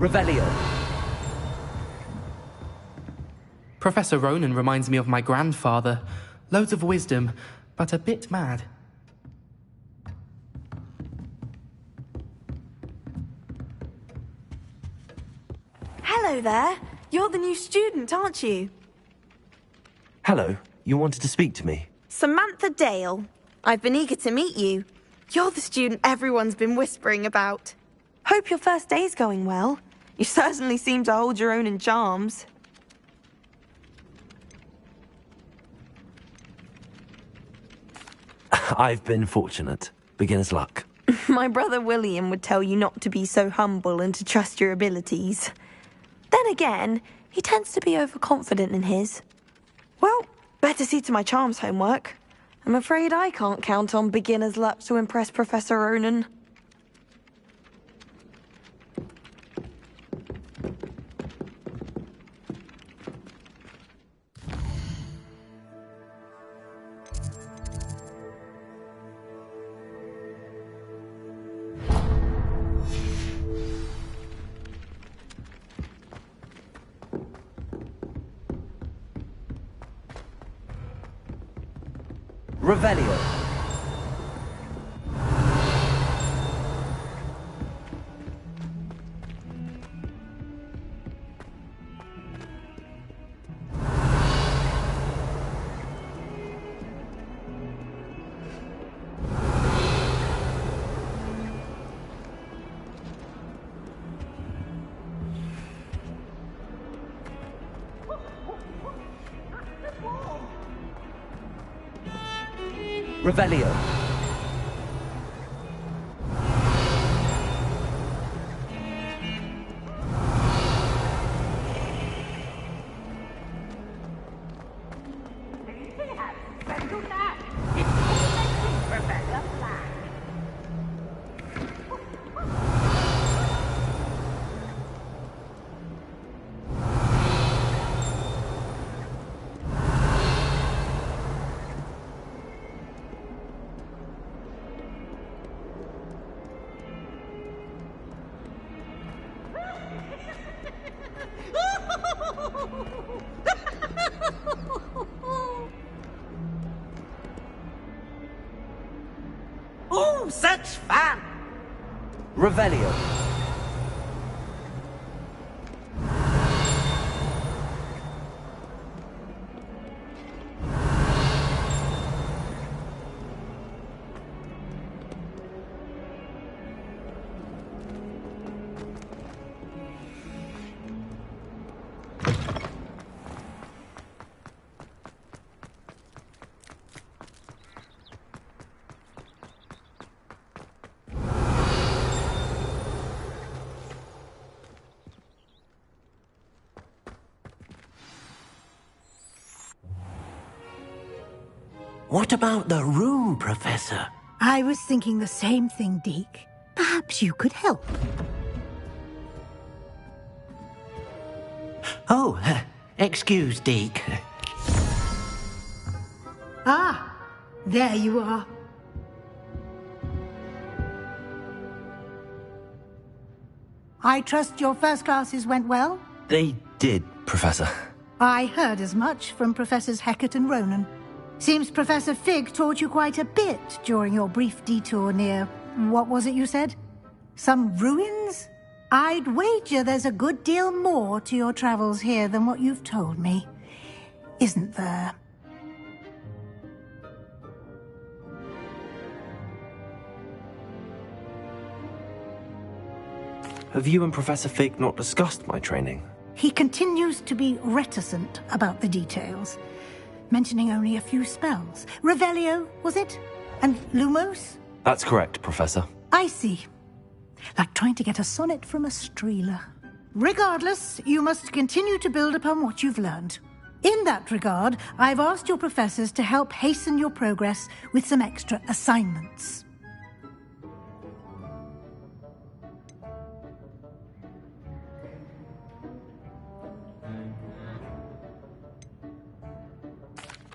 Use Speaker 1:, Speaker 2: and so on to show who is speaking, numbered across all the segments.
Speaker 1: Revelio.
Speaker 2: Professor Ronan reminds me of my grandfather. Loads of wisdom, but a bit mad.
Speaker 3: Hello there. You're the new student, aren't you?
Speaker 1: Hello, you wanted to speak to me?
Speaker 3: Samantha Dale. I've been eager to meet you. You're the student everyone's been whispering about. Hope your first day's going well. You certainly seem to hold your own in charms.
Speaker 1: I've been fortunate. Beginner's luck.
Speaker 3: My brother William would tell you not to be so humble and to trust your abilities. Then again, he tends to be overconfident in his. Well, better see to my charms homework. I'm afraid I can't count on beginner's luck to impress Professor Ronan.
Speaker 1: Revelio. Revelio.
Speaker 4: Oh, such fun!
Speaker 1: Revelio.
Speaker 4: What about the room, Professor?
Speaker 5: I was thinking the same thing, Deke. Perhaps you could help.
Speaker 4: Oh, excuse, Deke.
Speaker 5: Ah, there you are. I trust your first classes went well?
Speaker 1: They did, Professor.
Speaker 5: I heard as much from Professors Hecat and Ronan. Seems Professor Fig taught you quite a bit during your brief detour near... what was it you said? Some ruins? I'd wager there's a good deal more to your travels here than what you've told me. Isn't there?
Speaker 1: Have you and Professor Fig not discussed my training?
Speaker 5: He continues to be reticent about the details, mentioning only a few spells. Revelio, was it? And Lumos?
Speaker 1: That's correct, Professor.
Speaker 5: I see. Like trying to get a sonnet from a streeler. Regardless, you must continue to build upon what you've learned. In that regard, I've asked your professors to help hasten your progress with some extra assignments.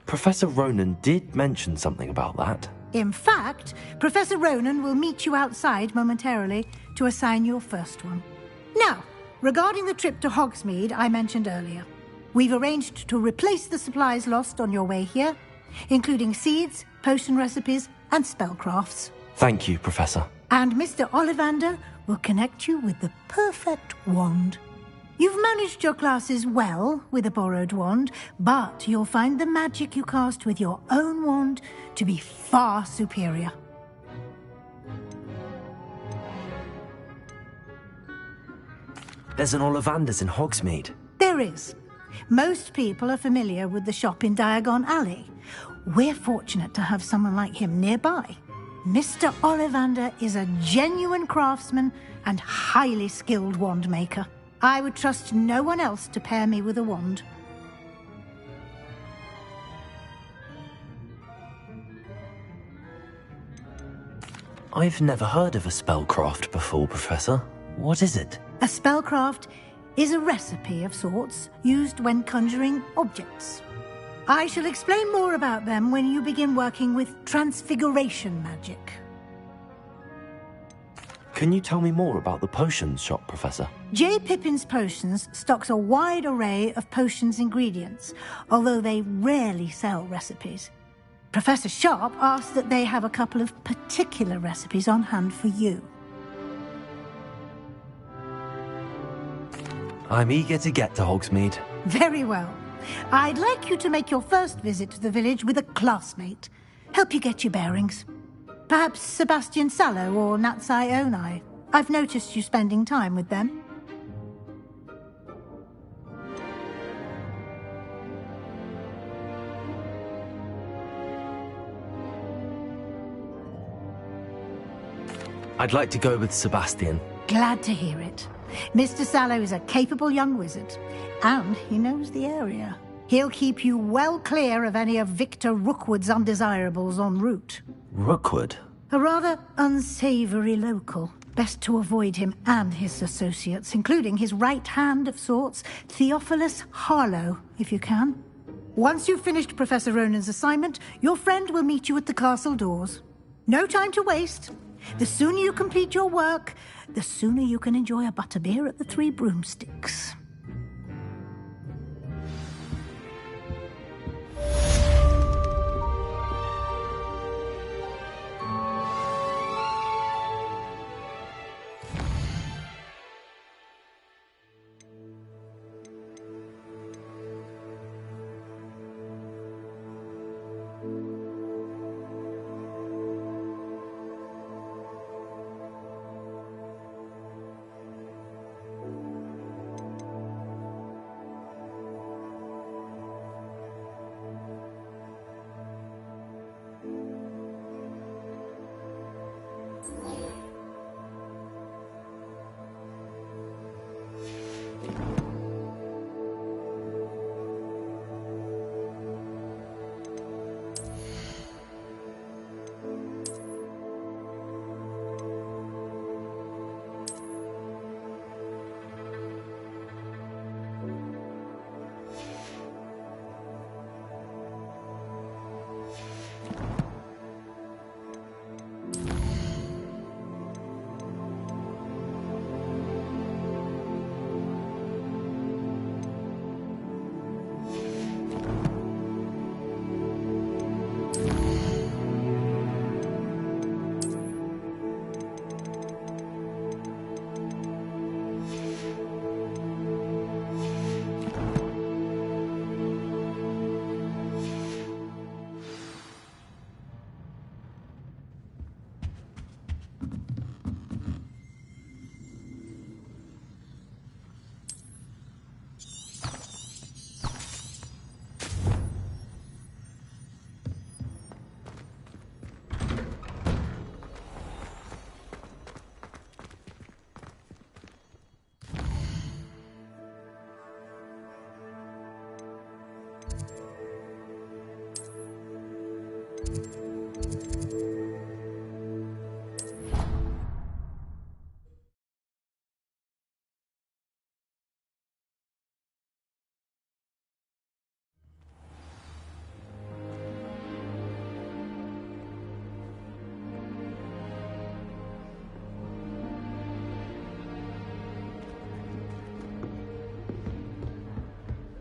Speaker 1: Professor Ronan did mention something about that.
Speaker 5: In fact, Professor Ronan will meet you outside momentarily to assign your first one. Now, Regarding the trip to Hogsmeade I mentioned earlier, we've arranged to replace the supplies lost on your way here, including seeds, potion recipes, and spellcrafts.
Speaker 1: Thank you, Professor.
Speaker 5: And Mr. Ollivander will connect you with the perfect wand. You've managed your classes well with a borrowed wand, but you'll find the magic you cast with your own wand to be far superior.
Speaker 1: There's an Ollivander's in Hogsmeade.
Speaker 5: There is. Most people are familiar with the shop in Diagon Alley. We're fortunate to have someone like him nearby. Mr. Ollivander is a genuine craftsman and highly skilled wand maker. I would trust no one else to pair me with a wand.
Speaker 1: I've never heard of a spellcraft before, Professor. What is it?
Speaker 5: A spellcraft is a recipe of sorts used when conjuring objects. I shall explain more about them when you begin working with transfiguration magic.
Speaker 1: Can you tell me more about the potions shop, Professor?
Speaker 5: J. Pippin's Potions stocks a wide array of potions ingredients, although they rarely sell recipes. Professor Sharp asks that they have a couple of particular recipes on hand for you.
Speaker 1: I'm eager to get to Hogsmeade.
Speaker 5: Very well. I'd like you to make your first visit to the village with a classmate. Help you get your bearings. Perhaps Sebastian Sallow or Natsai Onai. I've noticed you spending time with them.
Speaker 1: I'd like to go with Sebastian.
Speaker 5: Glad to hear it. Mr. Sallow is a capable young wizard, and he knows the area. He'll keep you well clear of any of Victor Rookwood's undesirables en route.
Speaker 1: Rookwood?
Speaker 5: A rather unsavory local. Best to avoid him and his associates, including his right hand of sorts, Theophilus Harlow, if you can. Once you've finished Professor Ronan's assignment, your friend will meet you at the castle doors. No time to waste. The sooner you complete your work, the sooner you can enjoy a butterbeer at the Three Broomsticks.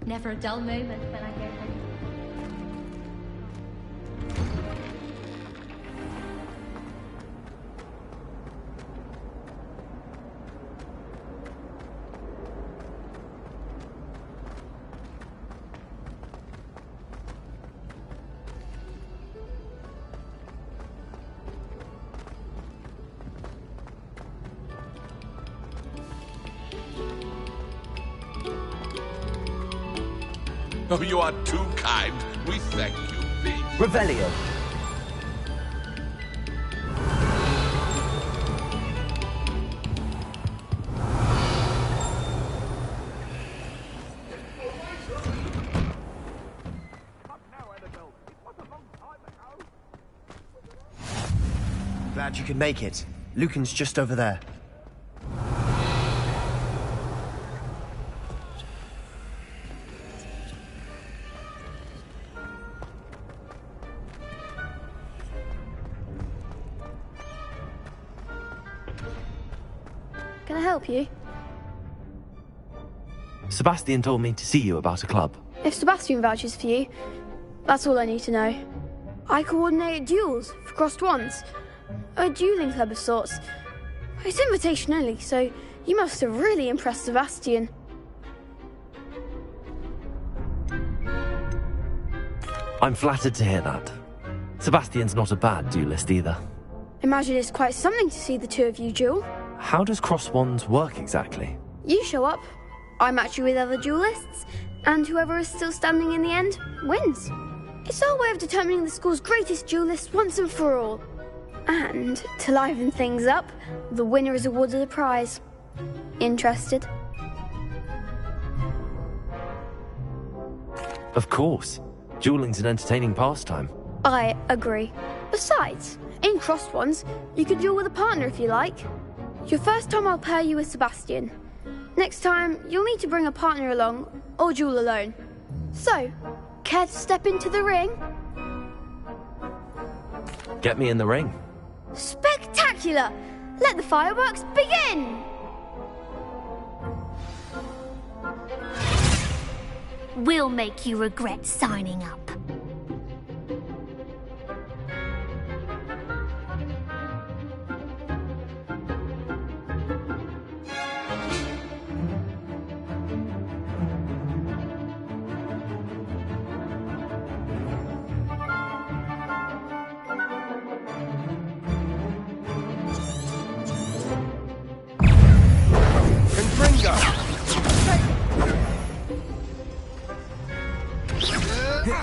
Speaker 6: Never a dull moment when I go home.
Speaker 7: Oh, you are too kind. We thank you. Please.
Speaker 1: Revelio.
Speaker 8: Glad you could make it. Lucan's just over there.
Speaker 9: Can I help you?
Speaker 1: Sebastian told me to see you about a club.
Speaker 9: If Sebastian vouches for you, that's all I need to know. I coordinate duels for crossed wands. A dueling club of sorts. It's invitation only, so you must have really impressed Sebastian.
Speaker 1: I'm flattered to hear that. Sebastian's not a bad duelist either.
Speaker 9: Imagine it's quite something to see the two of you duel.
Speaker 1: How does cross wands work exactly?
Speaker 9: You show up, I match you with other duelists, and whoever is still standing in the end wins. It's our way of determining the school's greatest duelist once and for all. And, to liven things up, the winner is awarded a prize. Interested?
Speaker 1: Of course. Dueling's an entertaining pastime.
Speaker 9: I agree. Besides, in crossed ones, you can duel with a partner if you like. Your first time I'll pair you with Sebastian. Next time, you'll need to bring a partner along, or duel alone. So, care to step into the ring?
Speaker 1: Get me in the ring.
Speaker 9: Spectacular! Let the fireworks begin!
Speaker 6: We'll make you regret signing up.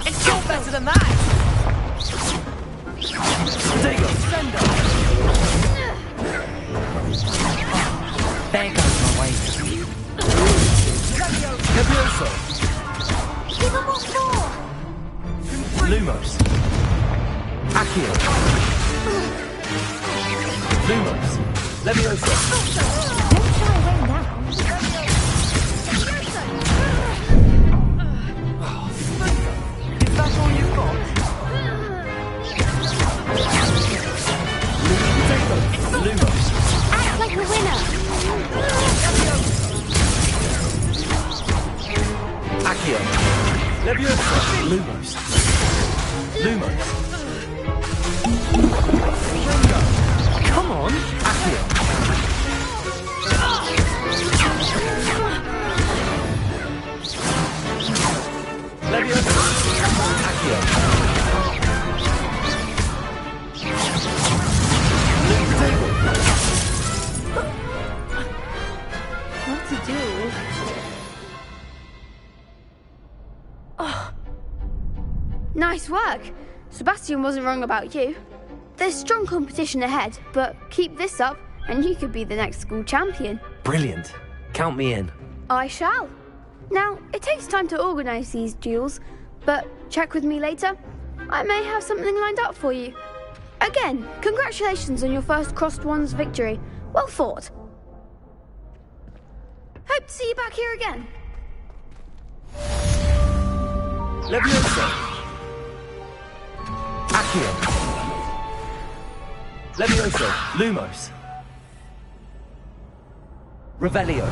Speaker 10: It's still better than that!
Speaker 1: Take it!
Speaker 10: There goes my way.
Speaker 1: Levioso!
Speaker 6: Give him what for?
Speaker 1: Lumos! Accio! Lumos! Levioso!
Speaker 6: Don't shy away now.
Speaker 10: Is that all you've got?
Speaker 1: Lumos!
Speaker 6: Act like a winner.
Speaker 1: Accio! Levioso! Lumos! Lumos!
Speaker 10: Come on!
Speaker 1: Accio! Levioso! Accio!
Speaker 9: What to do? Nice work. Sebastian wasn't wrong about you. There's strong competition ahead, but keep this up and you could be the next school champion.
Speaker 1: Brilliant. Count me in.
Speaker 9: I shall. Now, it takes time to organise these duels, but check with me later. I may have something lined up for you. Again, congratulations on your first crossed wands victory. Well fought. Hope to see you back here again.
Speaker 1: Levioso! Accio! Levioso! Lumos! Revelio!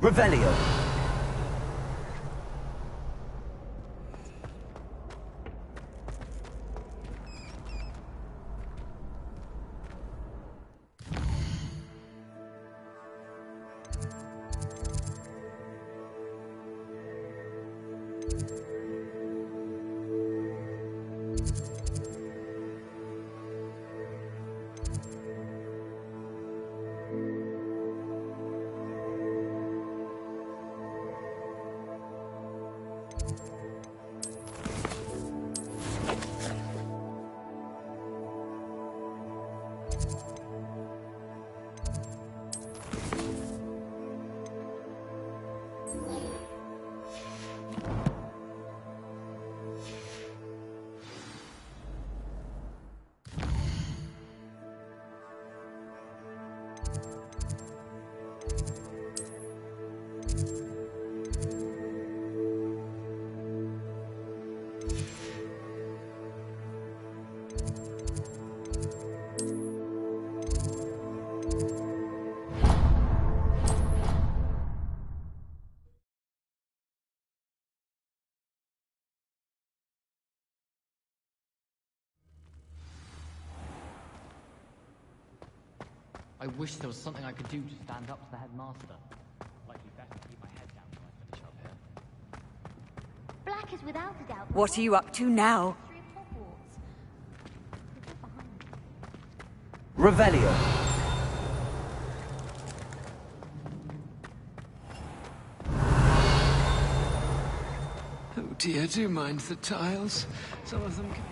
Speaker 8: Revelio.
Speaker 10: I wish there was something I could do to stand up to the headmaster. Likely better keep my head down when I finish up here.
Speaker 6: Black is without a doubt.
Speaker 11: What are you up to now?
Speaker 8: Revelio.
Speaker 12: Oh dear, do mind the tiles. Some of them can be...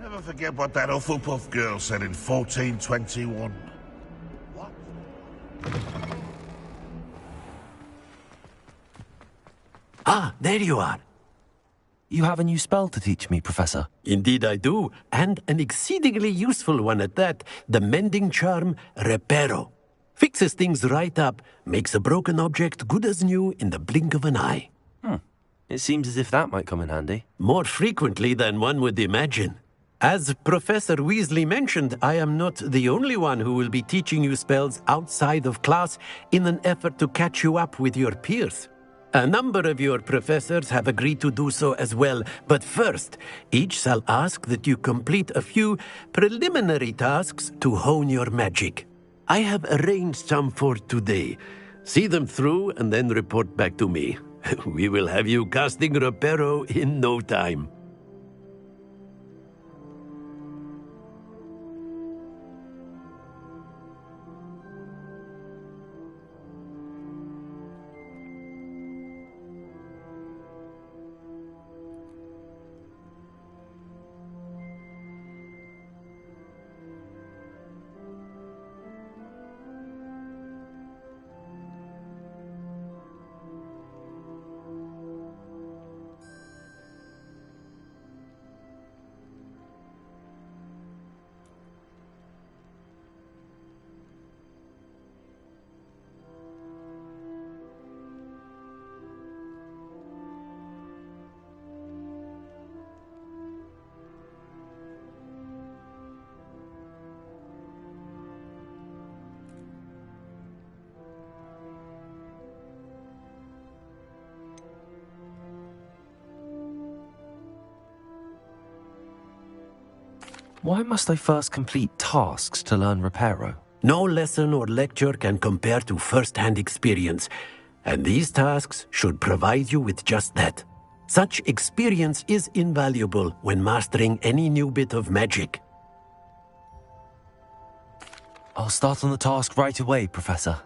Speaker 7: Never forget what that Hufflepuff girl said in 1421. What?
Speaker 4: Ah, there you are.
Speaker 1: You have a new spell to teach me, Professor.
Speaker 4: Indeed I do, and an exceedingly useful one at that. The mending charm, Reparo. Fixes things right up, makes a broken object good as new in the blink of an eye.
Speaker 1: It seems as if that might come in handy.
Speaker 4: More frequently than one would imagine. As Professor Weasley mentioned, I am not the only one who will be teaching you spells outside of class in an effort to catch you up with your peers. A number of your professors have agreed to do so as well, but first, each shall ask that you complete a few preliminary tasks to hone your magic. I have arranged some for today. See them through and then report back to me. We will have you casting Reparo in no time.
Speaker 1: Why must I first complete tasks to learn Reparo?
Speaker 4: No lesson or lecture can compare to first-hand experience, and these tasks should provide you with just that. Such experience is invaluable when mastering any new bit of magic.
Speaker 1: I'll start on the task right away, Professor.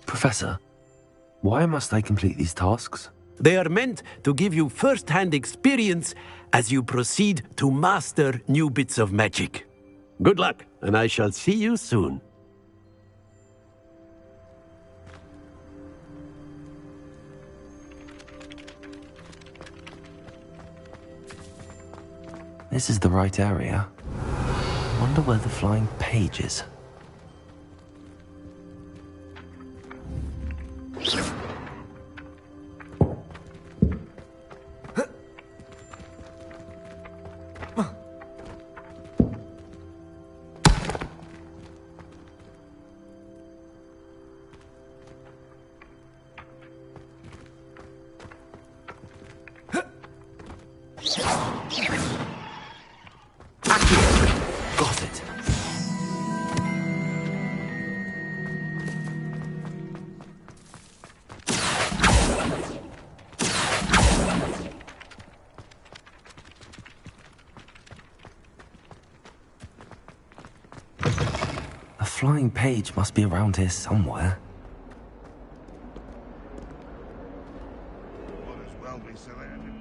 Speaker 1: Professor, why must I complete these tasks?
Speaker 4: They are meant to give you first-hand experience as you proceed to master new bits of magic. Good luck. and I shall see you soon.
Speaker 1: This is the right area. Wonder where the flying page is. Got it. A flying page must be around here somewhere.
Speaker 7: Might as well be surrounded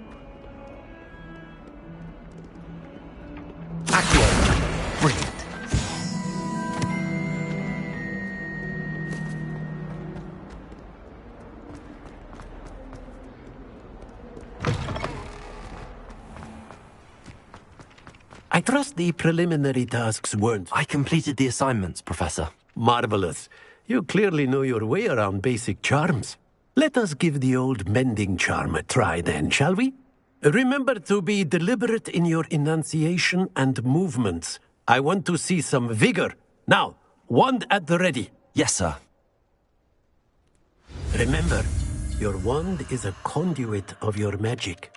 Speaker 1: Accio! Brilliant.
Speaker 4: I trust the preliminary tasks weren't...
Speaker 1: I completed the assignments, Professor.
Speaker 4: Marvelous. You clearly know your way around basic charms. Let us give the old mending charm a try then, shall we? Remember to be deliberate in your enunciation and movements. I want to see some vigor. Now, wand at the ready.
Speaker 1: Yes, sir.
Speaker 4: Remember, your wand is a conduit of your magic.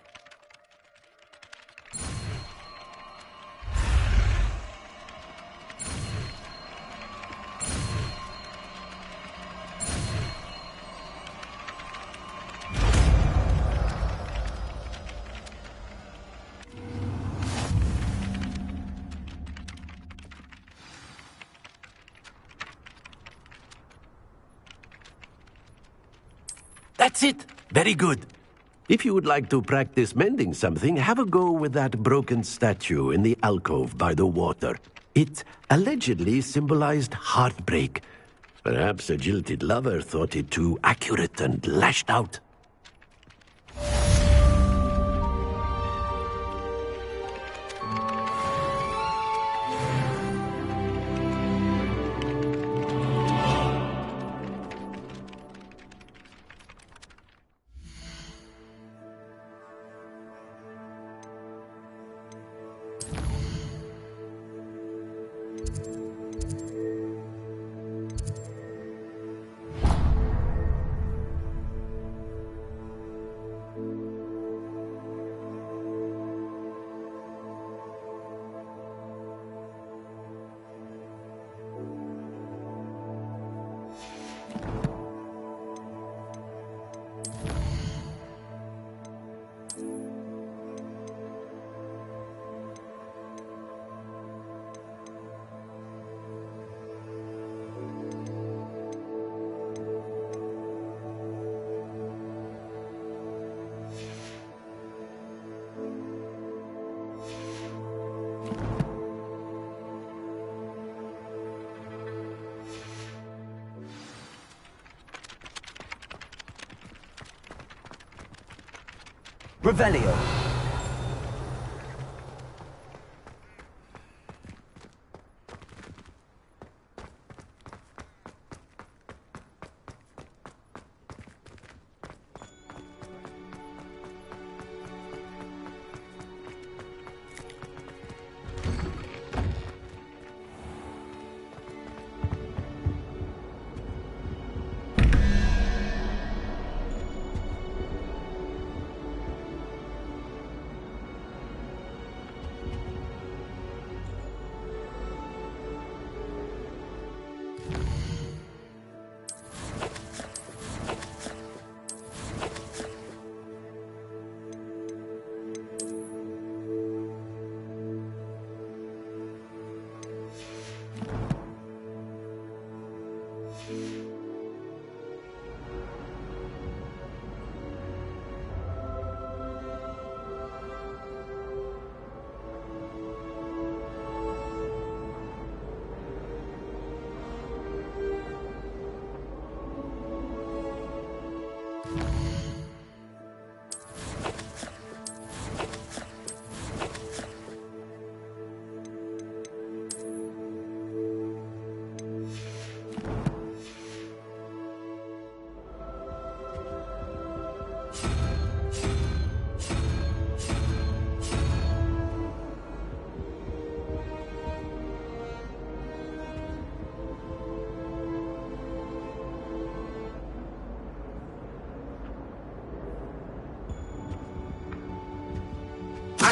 Speaker 4: That's it! Very good. If you would like to practice mending something, have a go with that broken statue in the alcove by the water. It allegedly symbolized heartbreak. Perhaps a jilted lover thought it too accurate and lashed out.
Speaker 8: Revelio.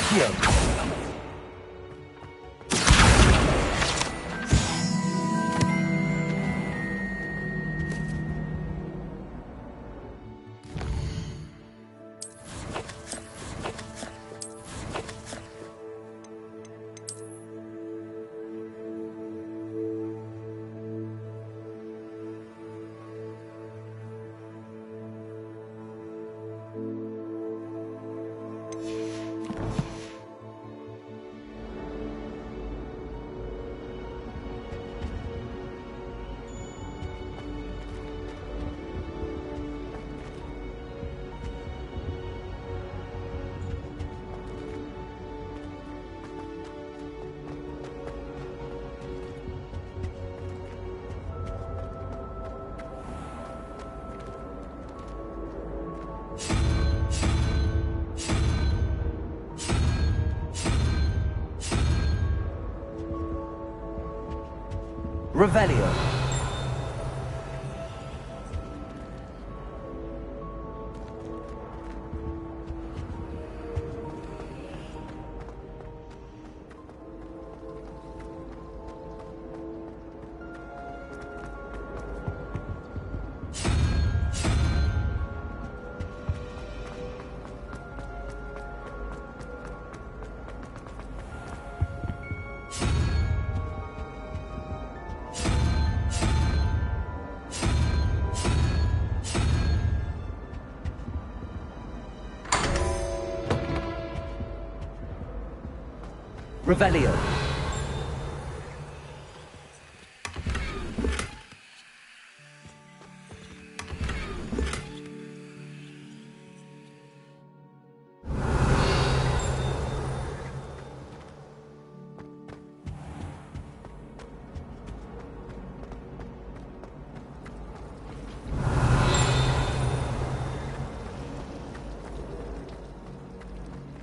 Speaker 8: Accio. Revelio. Revelio.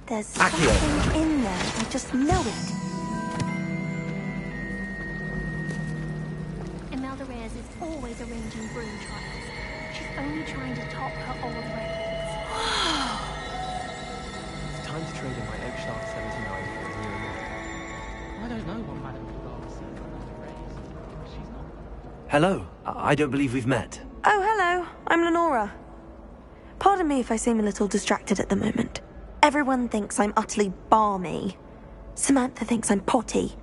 Speaker 3: There's
Speaker 8: Accio.
Speaker 3: something in there. I just know it.
Speaker 6: Imelda Reyes is always arranging broom trials. She's only trying to top her old records.
Speaker 2: It's time to trade in my Oakshaft 79 for a new one. I don't know what Madame Duval sees on Imelda Reyes. She's not.
Speaker 1: Hello. I don't believe we've met.
Speaker 3: Oh, hello. I'm Lenora. Pardon me if I seem a little distracted at the moment. Everyone thinks I'm utterly balmy. Samantha thinks I'm potty.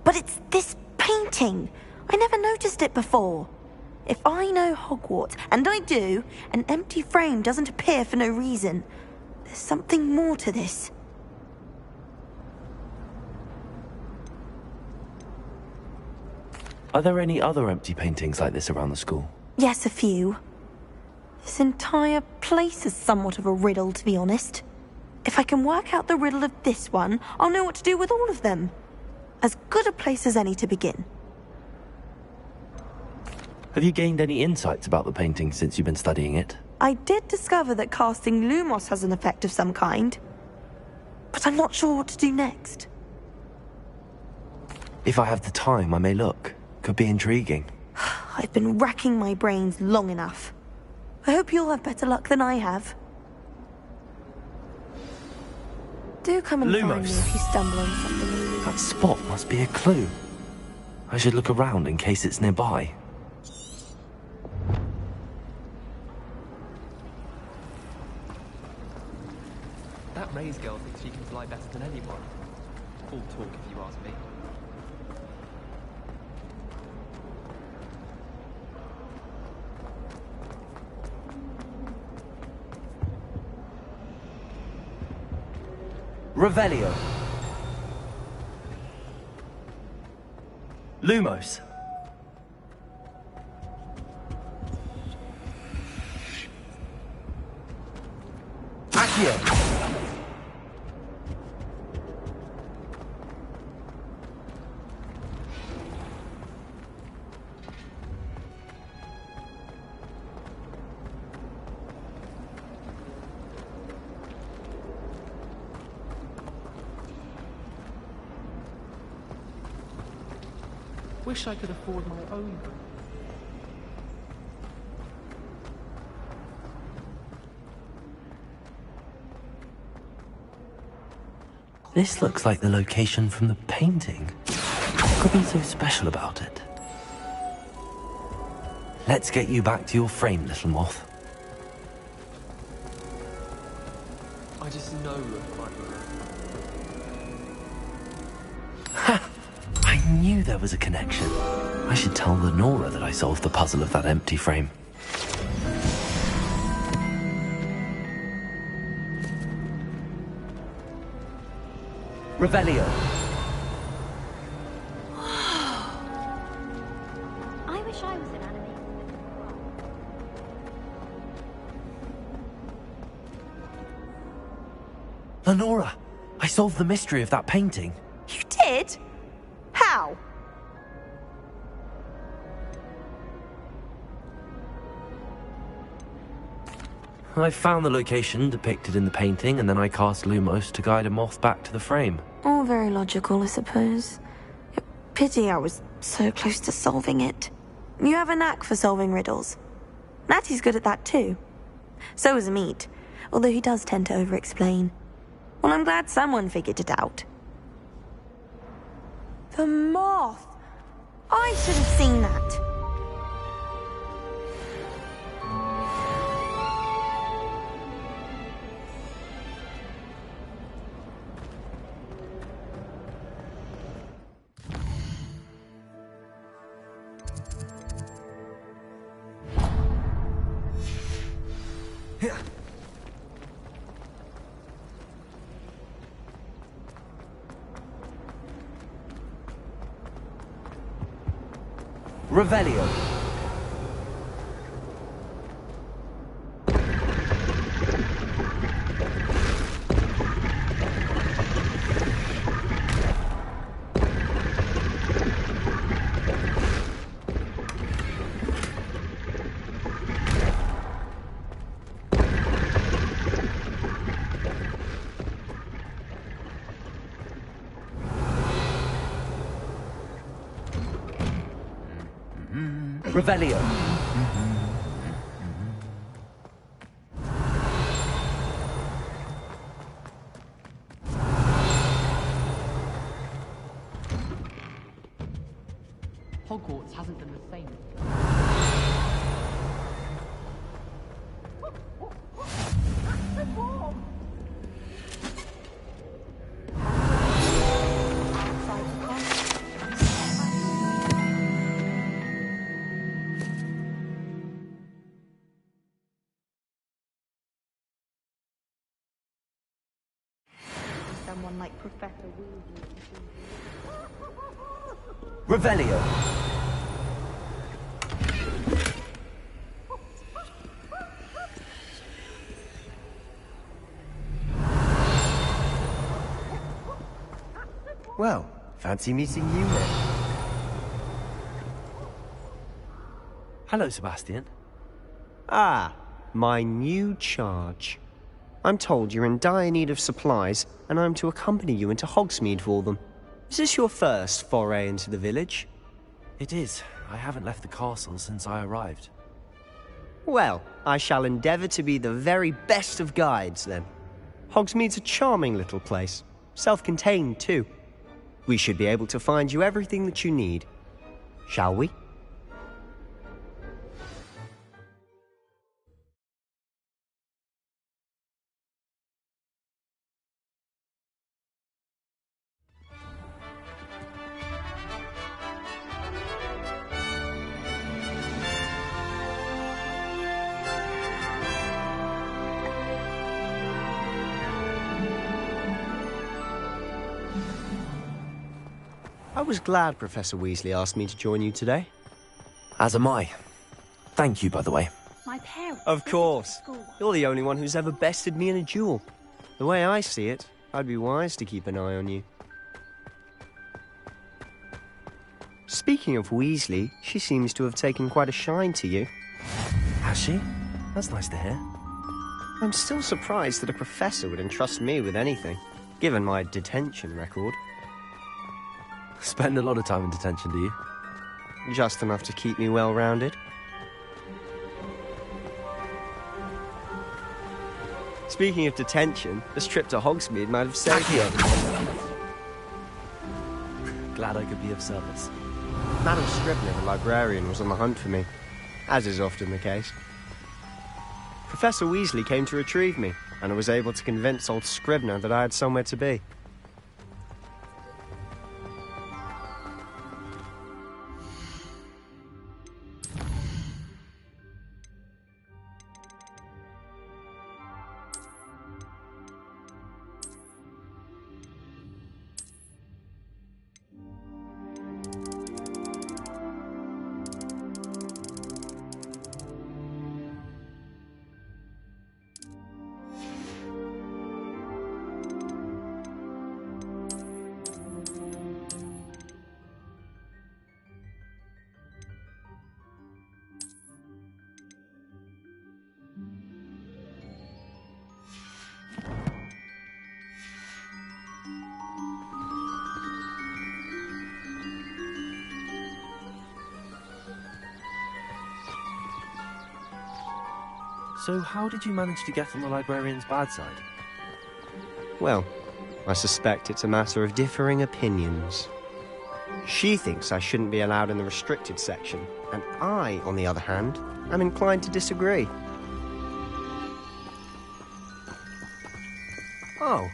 Speaker 3: But it's this painting. I never noticed it before. If I know Hogwarts, and I do, an empty frame doesn't appear for no reason. There's something more to this.
Speaker 1: Are there any other empty paintings like this around the school?
Speaker 3: Yes, a few. This entire place is somewhat of a riddle, to be honest. If I can work out the riddle of this one, I'll know what to do with all of them. As good a place as any to begin.
Speaker 1: Have you gained any insights about the painting since you've been studying it?
Speaker 3: I did discover that casting Lumos has an effect of some kind. But I'm not sure what to do next.
Speaker 1: If I have the time, I may look. Could be intriguing.
Speaker 3: I've been racking my brains long enough. I hope you'll have better luck than I have. Do come and find me
Speaker 1: Lumos.
Speaker 3: if you stumble on something you need.
Speaker 1: That spot must be a clue. I should look around in case it's nearby.
Speaker 2: That Reyes girl thinks she can fly better than anyone. All talk, if you ask me.
Speaker 8: Revelio.
Speaker 1: Lumos.
Speaker 8: Accio.
Speaker 2: Wish I could afford my own.
Speaker 1: This looks like the location from the painting. What could be so special about it? Let's get you back to your frame, little moth.
Speaker 12: I just know it might be.
Speaker 1: Ha! I knew there was a connection. I should tell Lenora that I solved the puzzle of that empty frame.
Speaker 8: Revelio.
Speaker 6: I wish I was an anime.
Speaker 1: Lenora, I solved the mystery of that painting.
Speaker 3: You did? How?
Speaker 1: I found the location depicted in the painting, and then I cast Lumos to guide a moth back to the frame.
Speaker 3: All very logical, I suppose. Pity I was so close to solving it. You have a knack for solving riddles. Natty's good at that too. So is Amit, although he does tend to over-explain. Well, I'm glad someone figured it out. The moth! I should have seen that.
Speaker 8: Revelio. Revelio.
Speaker 10: Hogwarts hasn't been the same.
Speaker 3: Someone like Professor Weasley.
Speaker 8: Revelio.
Speaker 11: Well, fancy meeting you then.
Speaker 1: Hello, Sebastian.
Speaker 11: Ah, my new charge. I'm told you're in dire need of supplies, and I'm to accompany you into Hogsmeade for them. Is this your first foray into the village?
Speaker 1: It is. I haven't left the castle since I arrived.
Speaker 11: Well, I shall endeavour to be the very best of guides, then. Hogsmeade's a charming little place. Self-contained, too. We should be able to find you everything that you need. Shall we? I was glad Professor Weasley asked me to join you today.
Speaker 1: As am I. Thank you, by the way.
Speaker 6: My parents.
Speaker 11: Of course. You're the only one who's ever bested me in a duel. The way I see it, I'd be wise to keep an eye on you. Speaking of Weasley, she seems to have taken quite a shine to you.
Speaker 1: Has she? That's nice to hear.
Speaker 11: I'm still surprised that a professor would entrust me with anything, given my detention record.
Speaker 1: Spend a lot of time in detention, do you?
Speaker 11: Just enough to keep me well-rounded. Speaking of detention, this trip to Hogsmeade might have saved you.
Speaker 1: glad I could be of service.
Speaker 11: Madam Scribner, the librarian, was on the hunt for me, as is often the case. Professor Weasley came to retrieve me, and I was able to convince old Scribner that I had somewhere to be.
Speaker 1: So how did you manage to get on the librarian's bad side?
Speaker 11: Well, I suspect it's a matter of differing opinions. She thinks I shouldn't be allowed in the restricted section, and I, on the other hand, am inclined to disagree. Oh,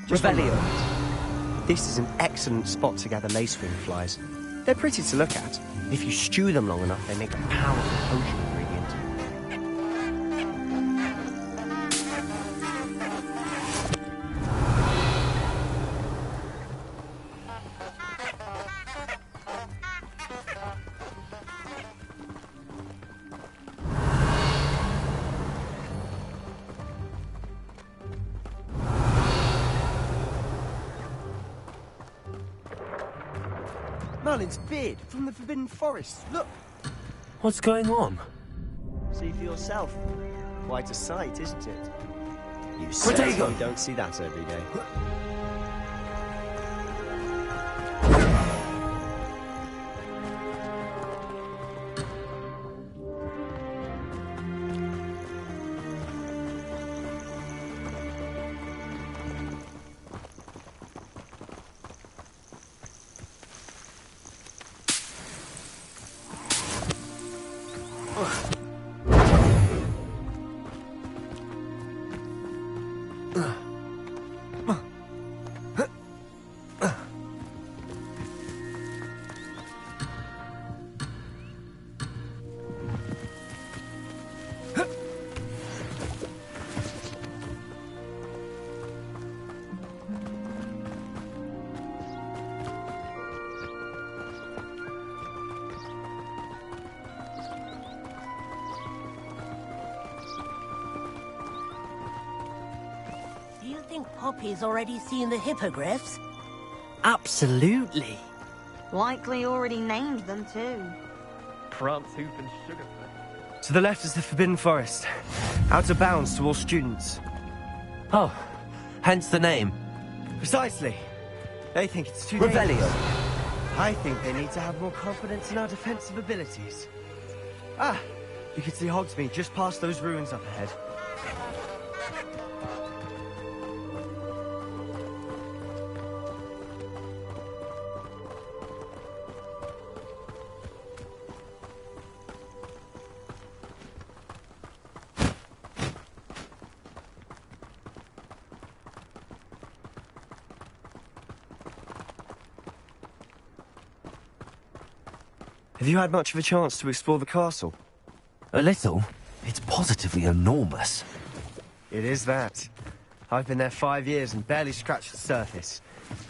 Speaker 11: just
Speaker 8: Revelio.
Speaker 11: This is an excellent spot to gather lacewing flies. They're pretty to look at. If you stew them long enough, they make a powerful potion ingredient. Merlin's beard from the Forbidden Forest. Look!
Speaker 1: What's going on?
Speaker 11: See for yourself. Quite a sight, isn't it? You
Speaker 1: Protego!
Speaker 11: certainly don't see that every day.
Speaker 13: Do you think Poppy's already seen the hippogriffs?
Speaker 8: Absolutely.
Speaker 3: Likely already named them too.
Speaker 2: Prance, Hoof, and Sugarfoot.
Speaker 11: To the left is the Forbidden Forest. Out of bounds to all students.
Speaker 1: Oh, hence the name.
Speaker 11: Precisely. They think it's too
Speaker 8: Revelio.
Speaker 11: dangerous. I think they need to have more confidence in our defensive abilities. Ah, you can see Hogsmeade just past those ruins up ahead. Have you had much of a chance to explore the castle?
Speaker 1: A little. It's positively enormous.
Speaker 11: It is that. I've been there 5 years and barely scratched the surface.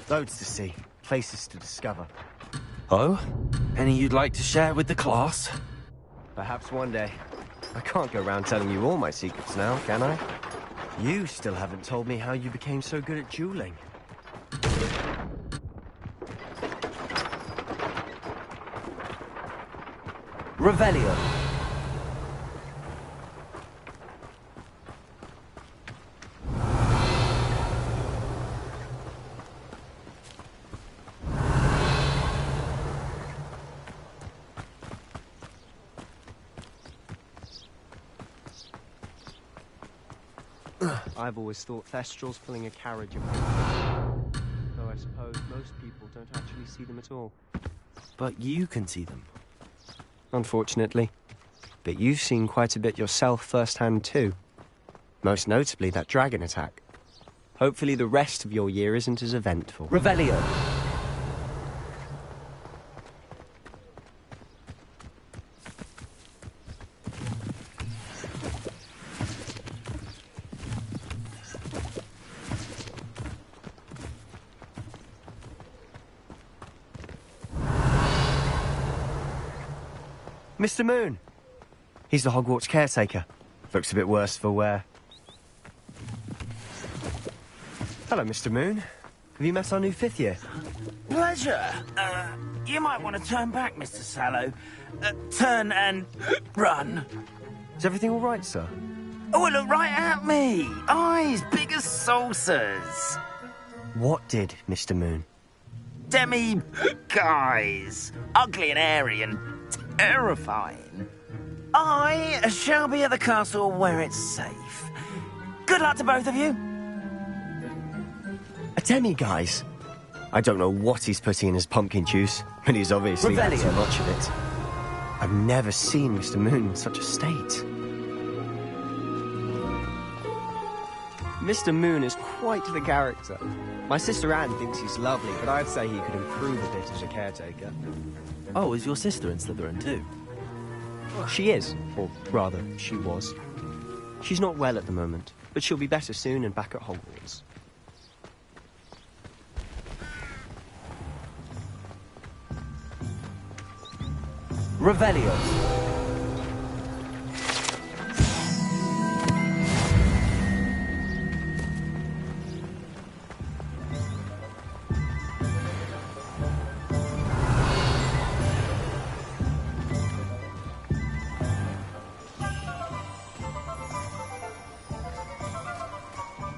Speaker 11: Loads to see, places to discover.
Speaker 1: Oh? Any you'd like to share with the class?
Speaker 11: Perhaps one day. I can't go around telling you all my secrets now, can I? You still haven't told me how you became so good at dueling.
Speaker 8: Revelio.
Speaker 11: I've always thought Thestral's pulling a carriage around. Though I suppose most people don't actually hardly see them at all.
Speaker 1: But you can see them.
Speaker 11: Unfortunately. But you've seen quite a bit yourself firsthand too. Most notably that dragon attack. Hopefully the rest of your year isn't as eventful.
Speaker 8: Revelio.
Speaker 11: Mr. Moon! He's the Hogwarts caretaker. Looks a bit worse for wear. Hello, Mr. Moon. Have you met our new 5th year?
Speaker 14: Pleasure. You might want to turn back, Mr. Sallow. Turn and run.
Speaker 11: Is everything all right, sir?
Speaker 14: Oh, look right at me. Eyes big as saucers.
Speaker 11: What did, Mr. Moon?
Speaker 14: Demi guys. Ugly and airy and terrifying. I shall be at the castle where it's safe. Good luck to both of you.
Speaker 11: A demi-guise? I don't know what he's putting in his pumpkin juice, but he's obviously had too much of it. I've never seen Mr. Moon in such a state. Mr. Moon is quite the character. My sister Anne thinks he's lovely, but I'd say he could improve a bit as a caretaker.
Speaker 1: Oh, is your sister in Slytherin too?
Speaker 11: She is, or rather, she was. She's not well at the moment, but she'll be better soon and back at Hogwarts.
Speaker 8: Revelio.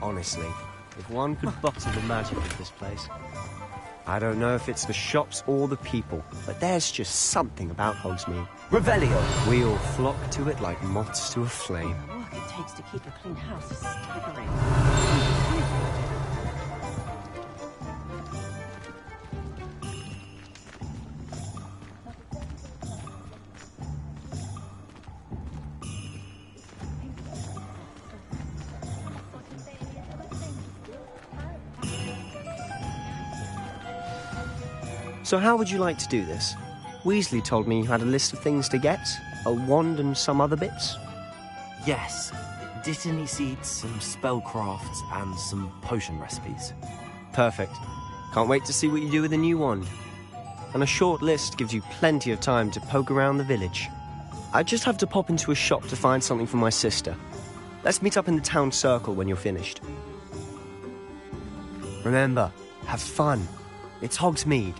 Speaker 11: Honestly, if one could bottle the magic of this place. I don't know if it's the shops or the people, but there's just something about Hogsmeade.
Speaker 8: Revelio.
Speaker 11: We all flock to it like moths to a flame.
Speaker 13: The work it takes to keep a clean house is staggering.
Speaker 11: So how would you like to do this? Weasley told me you had a list of things to get, a wand and some other bits.
Speaker 1: Yes. Dittany seeds, some spellcrafts, and some potion recipes.
Speaker 11: Perfect. Can't wait to see what you do with the new wand. And a short list gives you plenty of time to poke around the village. I just have to pop into a shop to find something for my sister. Let's meet up in the town circle when you're finished. Remember, have fun. It's Hogsmeade.